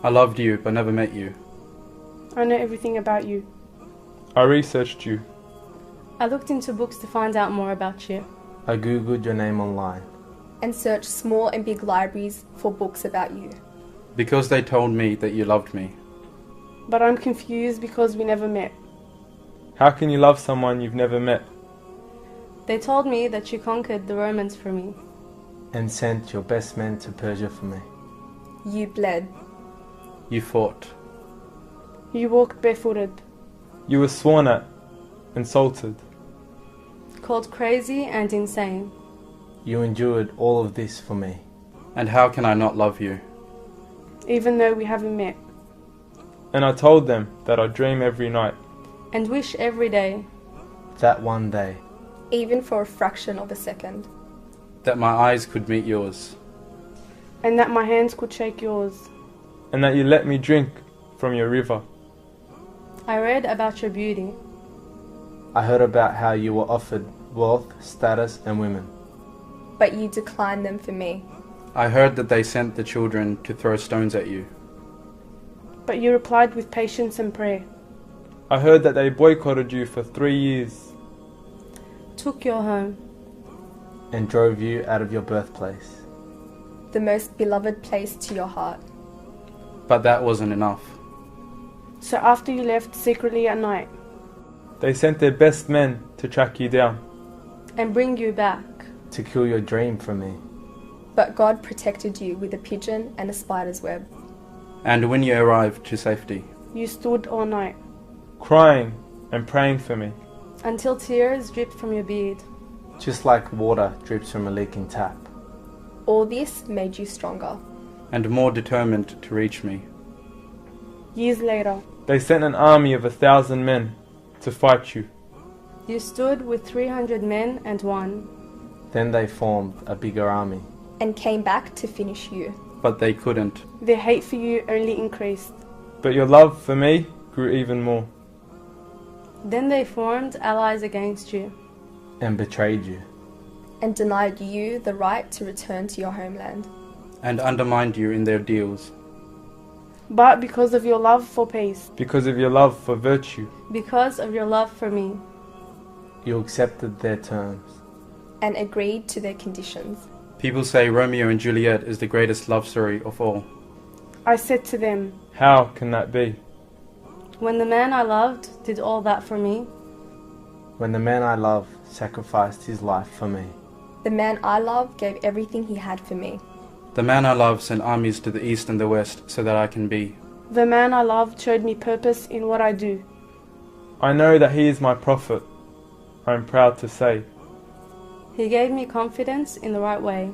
I loved you but never met you. I know everything about you. I researched you. I looked into books to find out more about you. I googled your name online. And searched small and big libraries for books about you. Because they told me that you loved me. But I'm confused because we never met. How can you love someone you've never met? They told me that you conquered the Romans for me. And sent your best men to Persia for me. You bled. You fought. You walked barefooted. You were sworn at, insulted. Called crazy and insane. You endured all of this for me. And how can I not love you? Even though we haven't met. And I told them that I dream every night. And wish every day. That one day. Even for a fraction of a second. That my eyes could meet yours. And that my hands could shake yours. And that you let me drink from your river. I read about your beauty. I heard about how you were offered wealth, status, and women. But you declined them for me. I heard that they sent the children to throw stones at you. But you replied with patience and prayer. I heard that they boycotted you for 3 years. Took your home. And drove you out of your birthplace. The most beloved place to your heart. But that wasn't enough. So after you left secretly at night. They sent their best men to track you down. And bring you back. To kill your dream from me. But God protected you with a pigeon and a spider's web. And when you arrived to safety. You stood all night. Crying and praying for me. Until tears dripped from your beard. Just like water drips from a leaking tap. All this made you stronger. And more determined to reach me. Years later. They sent an army of 1,000 men to fight you. You stood with 300 men and won. Then they formed a bigger army. And came back to finish you. But they couldn't. Their hate for you only increased. But your love for me grew even more. Then they formed allies against you. And betrayed you. And denied you the right to return to your homeland. And undermined you in their deals. But because of your love for peace. Because of your love for virtue. Because of your love for me. You accepted their terms. And agreed to their conditions. People say Romeo and Juliet is the greatest love story of all. I said to them, how can that be? When the man I loved did all that for me. When the man I love sacrificed his life for me. The man I love gave everything he had for me. The man I love sent armies to the east and the west so that I can be. The man I loved showed me purpose in what I do. I know that he is my prophet. I am proud to say. He gave me confidence in the right way.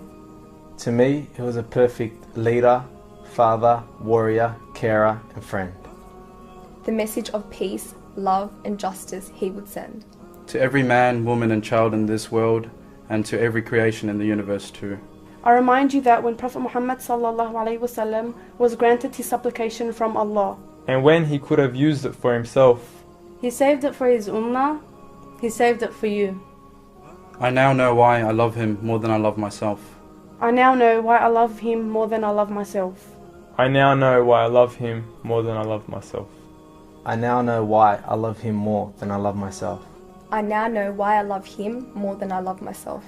To me, he was a perfect leader, father, warrior, carer, and friend. The message of peace, love, and justice he would send. To every man, woman, and child in this world, and to every creation in the universe too. I remind you that when Prophet Muhammad ﷺ was granted his supplication from Allah, and when he could have used it for himself, he saved it for his ummah, he saved it for you. I now know why I love him more than I love myself. I now know why I love him more than I love myself. I now know why I love him more than I love myself. I now know why I love him more than I love myself. I now know why I love him more than I love myself.